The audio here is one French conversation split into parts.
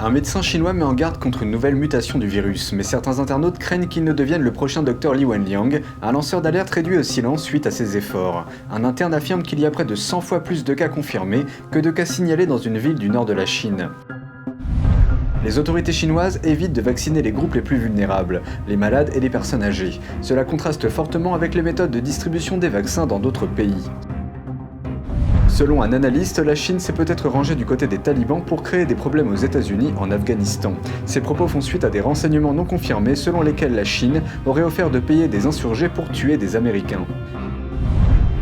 Un médecin chinois met en garde contre une nouvelle mutation du virus, mais certains internautes craignent qu'il ne devienne le prochain docteur Li Wenliang, un lanceur d'alerte réduit au silence suite à ses efforts. Un interne affirme qu'il y a près de 100 fois plus de cas confirmés que de cas signalés dans une ville du nord de la Chine. Les autorités chinoises évitent de vacciner les groupes les plus vulnérables, les malades et les personnes âgées. Cela contraste fortement avec les méthodes de distribution des vaccins dans d'autres pays. Selon un analyste, la Chine s'est peut-être rangée du côté des talibans pour créer des problèmes aux États-Unis en Afghanistan. Ces propos font suite à des renseignements non confirmés selon lesquels la Chine aurait offert de payer des insurgés pour tuer des Américains.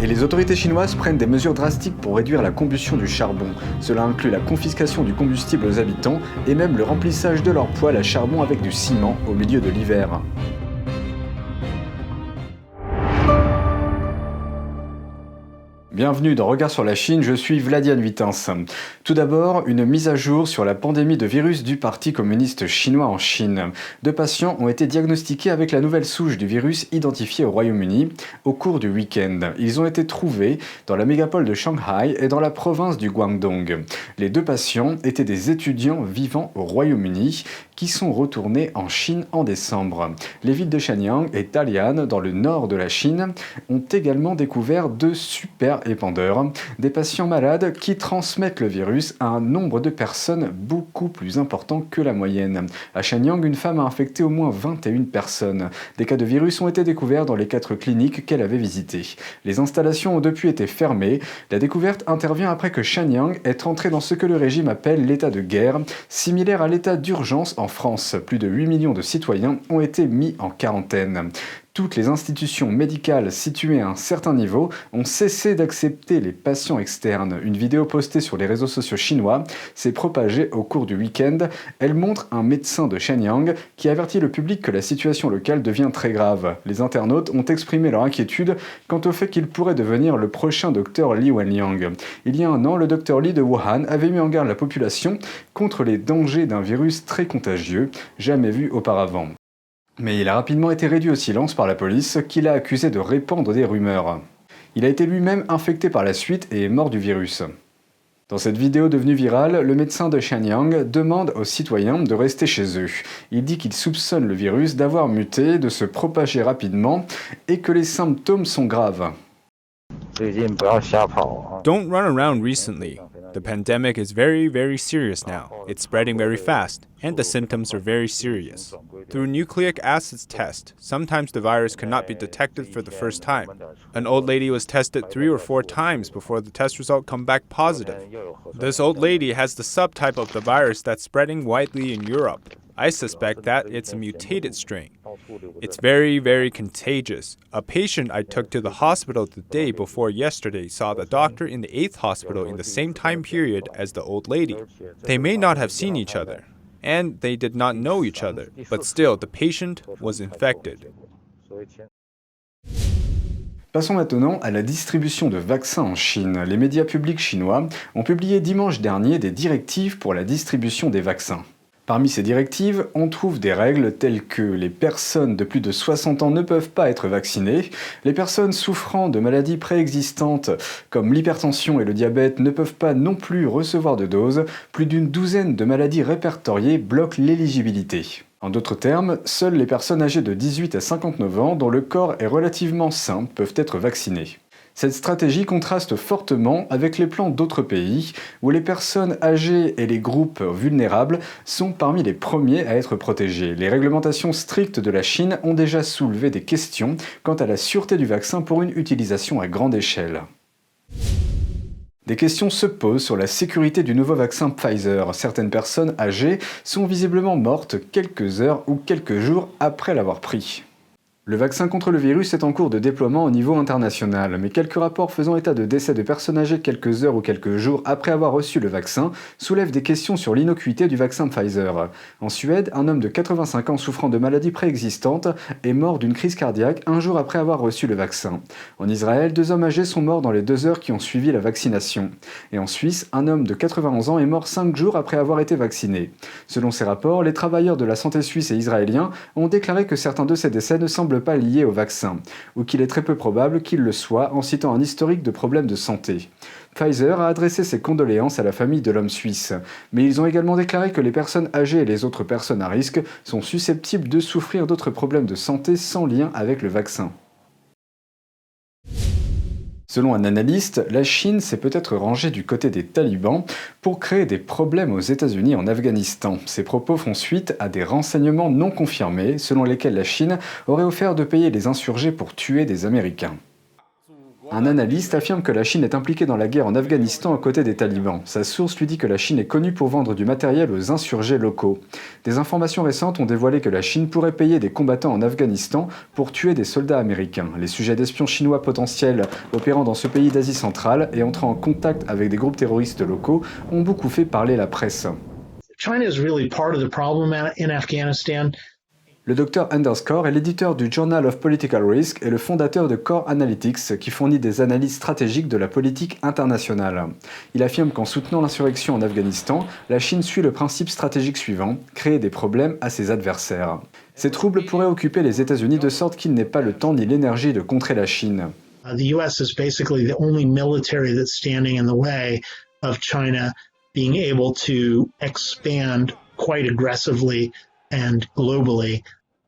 Et les autorités chinoises prennent des mesures drastiques pour réduire la combustion du charbon. Cela inclut la confiscation du combustible aux habitants et même le remplissage de leurs poêles à charbon avec du ciment au milieu de l'hiver. Bienvenue dans Regard sur la Chine, je suis Vladian Vitens. Tout d'abord, une mise à jour sur la pandémie de virus du Parti communiste chinois en Chine. 2 patients ont été diagnostiqués avec la nouvelle souche du virus identifiée au Royaume-Uni au cours du week-end. Ils ont été trouvés dans la mégapole de Shanghai et dans la province du Guangdong. Les 2 patients étaient des étudiants vivant au Royaume-Uni qui sont retournés en Chine en décembre. Les villes de Shenyang et Dalian, dans le nord de la Chine, ont également découvert 2 super épandeurs, des patients malades qui transmettent le virus à un nombre de personnes beaucoup plus important que la moyenne. À Shenyang, une femme a infecté au moins 21 personnes. Des cas de virus ont été découverts dans les 4 cliniques qu'elle avait visitées. Les installations ont depuis été fermées. La découverte intervient après que Shenyang est entré dans ce que le régime appelle l'état de guerre, similaire à l'état d'urgence en France. Plus de 8 millions de citoyens ont été mis en quarantaine. Toutes les institutions médicales situées à un certain niveau ont cessé d'accepter les patients externes. Une vidéo postée sur les réseaux sociaux chinois s'est propagée au cours du week-end. Elle montre un médecin de Shenyang qui avertit le public que la situation locale devient très grave. Les internautes ont exprimé leur inquiétude quant au fait qu'il pourrait devenir le prochain docteur Li Wenliang. Il y a un an, le docteur Li de Wuhan avait mis en garde la population contre les dangers d'un virus très contagieux, jamais vu auparavant. Mais il a rapidement été réduit au silence par la police, qui l'a accusé de répandre des rumeurs. Il a été lui-même infecté par la suite et est mort du virus. Dans cette vidéo devenue virale, le médecin de Shenyang demande aux citoyens de rester chez eux. Il dit qu'il soupçonne le virus d'avoir muté, de se propager rapidement et que les symptômes sont graves. Don't run around recently. The pandemic is very, very serious now. It's spreading very fast, and the symptoms are very serious. Through nucleic acids test, sometimes the virus cannot be detected for the first time. An old lady was tested 3 or 4 times before the test result come back positive. This old lady has the subtype of the virus that's spreading widely in Europe. I suspect that it's a mutated strain. It's very, very contagious. A patient I took to the hospital the day before yesterday saw the doctor in the 8th hospital in the same time period as the old lady. They may not have seen each other, and they did not know each other, but still the patient was infected. Passons maintenant à la distribution de vaccins en Chine. Les médias publics chinois ont publié dimanche dernier des directives pour la distribution des vaccins. Parmi ces directives, on trouve des règles telles que les personnes de plus de 60 ans ne peuvent pas être vaccinées, les personnes souffrant de maladies préexistantes comme l'hypertension et le diabète ne peuvent pas non plus recevoir de doses, plus d'une douzaine de maladies répertoriées bloquent l'éligibilité. En d'autres termes, seules les personnes âgées de 18 à 59 ans dont le corps est relativement sain peuvent être vaccinées. Cette stratégie contraste fortement avec les plans d'autres pays où les personnes âgées et les groupes vulnérables sont parmi les premiers à être protégés. Les réglementations strictes de la Chine ont déjà soulevé des questions quant à la sûreté du vaccin pour une utilisation à grande échelle. Des questions se posent sur la sécurité du nouveau vaccin Pfizer. Certaines personnes âgées sont visiblement mortes quelques heures ou quelques jours après l'avoir pris. Le vaccin contre le virus est en cours de déploiement au niveau international, mais quelques rapports faisant état de décès de personnes âgées quelques heures ou quelques jours après avoir reçu le vaccin soulèvent des questions sur l'innocuité du vaccin Pfizer. En Suède, un homme de 85 ans souffrant de maladies préexistantes est mort d'une crise cardiaque un jour après avoir reçu le vaccin. En Israël, 2 hommes âgés sont morts dans les 2 heures qui ont suivi la vaccination. Et en Suisse, un homme de 91 ans est mort 5 jours après avoir été vacciné. Selon ces rapports, les travailleurs de la santé suisse et israéliens ont déclaré que certains de ces décès ne semblent semble pas lié au vaccin, ou qu'il est très peu probable qu'il le soit en citant un historique de problèmes de santé. Pfizer a adressé ses condoléances à la famille de l'homme suisse, mais ils ont également déclaré que les personnes âgées et les autres personnes à risque sont susceptibles de souffrir d'autres problèmes de santé sans lien avec le vaccin. Selon un analyste, la Chine s'est peut-être rangée du côté des talibans pour créer des problèmes aux États-Unis en Afghanistan. Ces propos font suite à des renseignements non confirmés selon lesquels la Chine aurait offert de payer les insurgés pour tuer des Américains. Un analyste affirme que la Chine est impliquée dans la guerre en Afghanistan aux côtés des talibans. Sa source lui dit que la Chine est connue pour vendre du matériel aux insurgés locaux. Des informations récentes ont dévoilé que la Chine pourrait payer des combattants en Afghanistan pour tuer des soldats américains. Les sujets d'espions chinois potentiels opérant dans ce pays d'Asie centrale et entrant en contact avec des groupes terroristes locaux ont beaucoup fait parler la presse. China is really part of the problem in Afghanistan. Le Dr Underscore est l'éditeur du Journal of Political Risk et le fondateur de Core Analytics qui fournit des analyses stratégiques de la politique internationale. Il affirme qu'en soutenant l'insurrection en Afghanistan, la Chine suit le principe stratégique suivant, créer des problèmes à ses adversaires. Ces troubles pourraient occuper les États-Unis de sorte qu'il n'ait pas le temps ni l'énergie de contrer la Chine. The US is basically the only military that's standing in the way of China being able to expand quite aggressively and globally,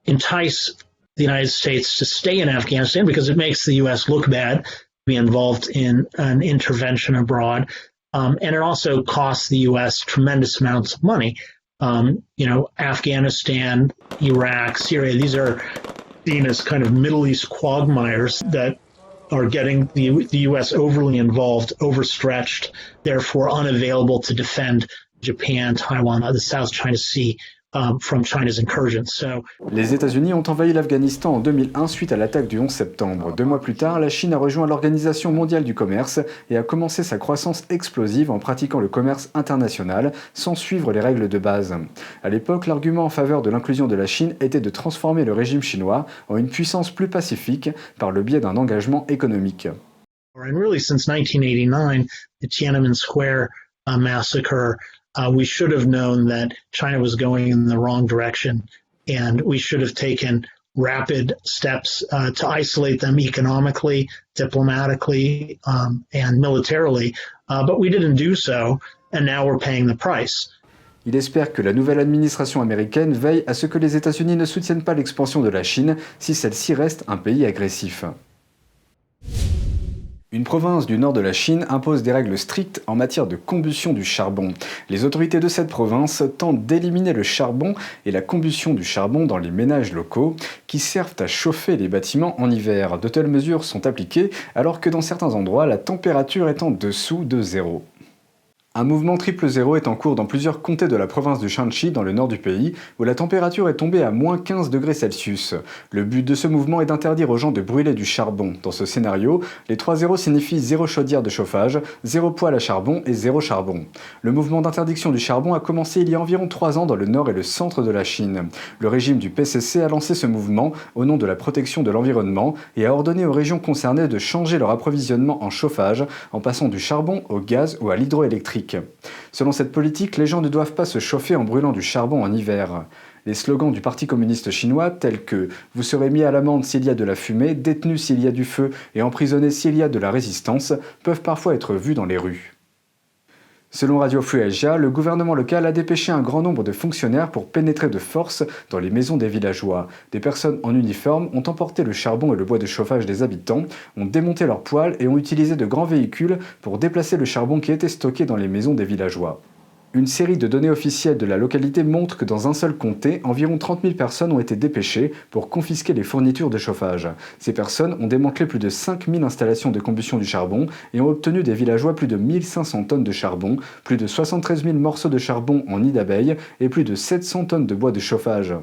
entice the United States to stay in Afghanistan because it makes the U.S. look bad to be involved in an intervention abroad. And it also costs the U.S. tremendous amounts of money. Afghanistan, Iraq, Syria, these are seen as kind of Middle East quagmires that are getting the U.S. overly involved, overstretched, therefore unavailable to defend Japan, Taiwan, the South China Sea. From China's incursions. Les États-Unis ont envahi l'Afghanistan en 2001 suite à l'attaque du 11 septembre. 2 mois plus tard, la Chine a rejoint l'Organisation mondiale du commerce et a commencé sa croissance explosive en pratiquant le commerce international sans suivre les règles de base. À l'époque, l'argument en faveur de l'inclusion de la Chine était de transformer le régime chinois en une puissance plus pacifique par le biais d'un engagement économique. And really, since 1989, the Tiananmen Square massacre. We should have known that China was going in the wrong direction, and we should have taken rapid steps to isolate them economically, diplomatically, and militarily. But we didn't do so, and now we're paying the price. Il espère que la nouvelle administration américaine veille à ce que les États-Unis ne soutiennent pas l'expansion de la Chine si celle-ci reste un pays agressif. Une province du nord de la Chine impose des règles strictes en matière de combustion du charbon. Les autorités de cette province tentent d'éliminer le charbon et la combustion du charbon dans les ménages locaux qui servent à chauffer les bâtiments en hiver. De telles mesures sont appliquées alors que dans certains endroits, la température est en dessous de zéro. Un mouvement triple zéro est en cours dans plusieurs comtés de la province du Shanxi, dans le nord du pays, où la température est tombée à moins 15 degrés Celsius. Le but de ce mouvement est d'interdire aux gens de brûler du charbon. Dans ce scénario, les 3 zéros signifient 0 chaudière de chauffage, 0 poêle à charbon et 0 charbon. Le mouvement d'interdiction du charbon a commencé il y a environ 3 ans dans le nord et le centre de la Chine. Le régime du PCC a lancé ce mouvement au nom de la protection de l'environnement et a ordonné aux régions concernées de changer leur approvisionnement en chauffage en passant du charbon au gaz ou à l'hydroélectrique. Selon cette politique, les gens ne doivent pas se chauffer en brûlant du charbon en hiver. Les slogans du Parti communiste chinois, tels que « Vous serez mis à l'amende s'il y a de la fumée, détenu s'il y a du feu et emprisonné s'il y a de la résistance » peuvent parfois être vus dans les rues. Selon Radio Free Asia, le gouvernement local a dépêché un grand nombre de fonctionnaires pour pénétrer de force dans les maisons des villageois. Des personnes en uniforme ont emporté le charbon et le bois de chauffage des habitants, ont démonté leurs poêles et ont utilisé de grands véhicules pour déplacer le charbon qui était stocké dans les maisons des villageois. Une série de données officielles de la localité montre que dans un seul comté, environ 30 000 personnes ont été dépêchées pour confisquer les fournitures de chauffage. Ces personnes ont démantelé plus de 5 000 installations de combustion du charbon et ont obtenu des villageois plus de 1 500 tonnes de charbon, plus de 73 000 morceaux de charbon en nid d'abeilles et plus de 700 tonnes de bois de chauffage.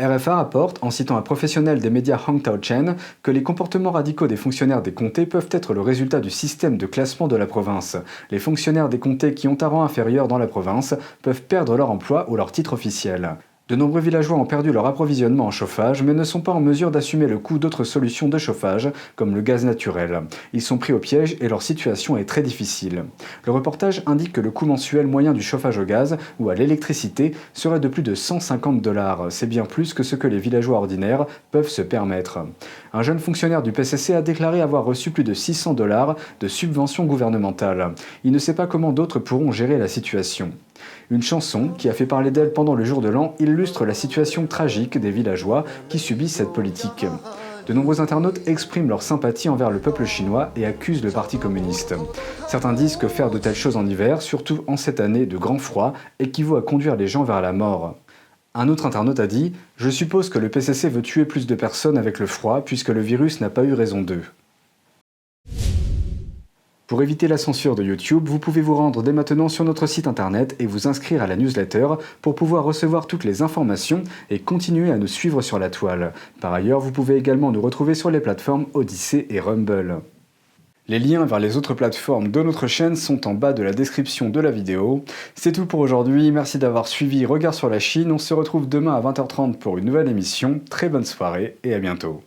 RFA rapporte, en citant un professionnel des médias Hong Tao-Chen, que les comportements radicaux des fonctionnaires des comtés peuvent être le résultat du système de classement de la province. Les fonctionnaires des comtés qui ont un rang inférieur dans la province peuvent perdre leur emploi ou leur titre officiel. De nombreux villageois ont perdu leur approvisionnement en chauffage, mais ne sont pas en mesure d'assumer le coût d'autres solutions de chauffage, comme le gaz naturel. Ils sont pris au piège et leur situation est très difficile. Le reportage indique que le coût mensuel moyen du chauffage au gaz ou à l'électricité serait de plus de 150 $. C'est bien plus que ce que les villageois ordinaires peuvent se permettre. Un jeune fonctionnaire du PCC a déclaré avoir reçu plus de 600 $ de subventions gouvernementales. Il ne sait pas comment d'autres pourront gérer la situation. Une chanson, qui a fait parler d'elle pendant le jour de l'an, illustre la situation tragique des villageois qui subissent cette politique. De nombreux internautes expriment leur sympathie envers le peuple chinois et accusent le parti communiste. Certains disent que faire de telles choses en hiver, surtout en cette année de grand froid, équivaut à conduire les gens vers la mort. Un autre internaute a dit « Je suppose que le PCC veut tuer plus de personnes avec le froid puisque le virus n'a pas eu raison d'eux ». Pour éviter la censure de YouTube, vous pouvez vous rendre dès maintenant sur notre site internet et vous inscrire à la newsletter pour pouvoir recevoir toutes les informations et continuer à nous suivre sur la toile. Par ailleurs, vous pouvez également nous retrouver sur les plateformes Odyssey et Rumble. Les liens vers les autres plateformes de notre chaîne sont en bas de la description de la vidéo. C'est tout pour aujourd'hui, merci d'avoir suivi Regard sur la Chine, on se retrouve demain à 20h30 pour une nouvelle émission. Très bonne soirée et à bientôt.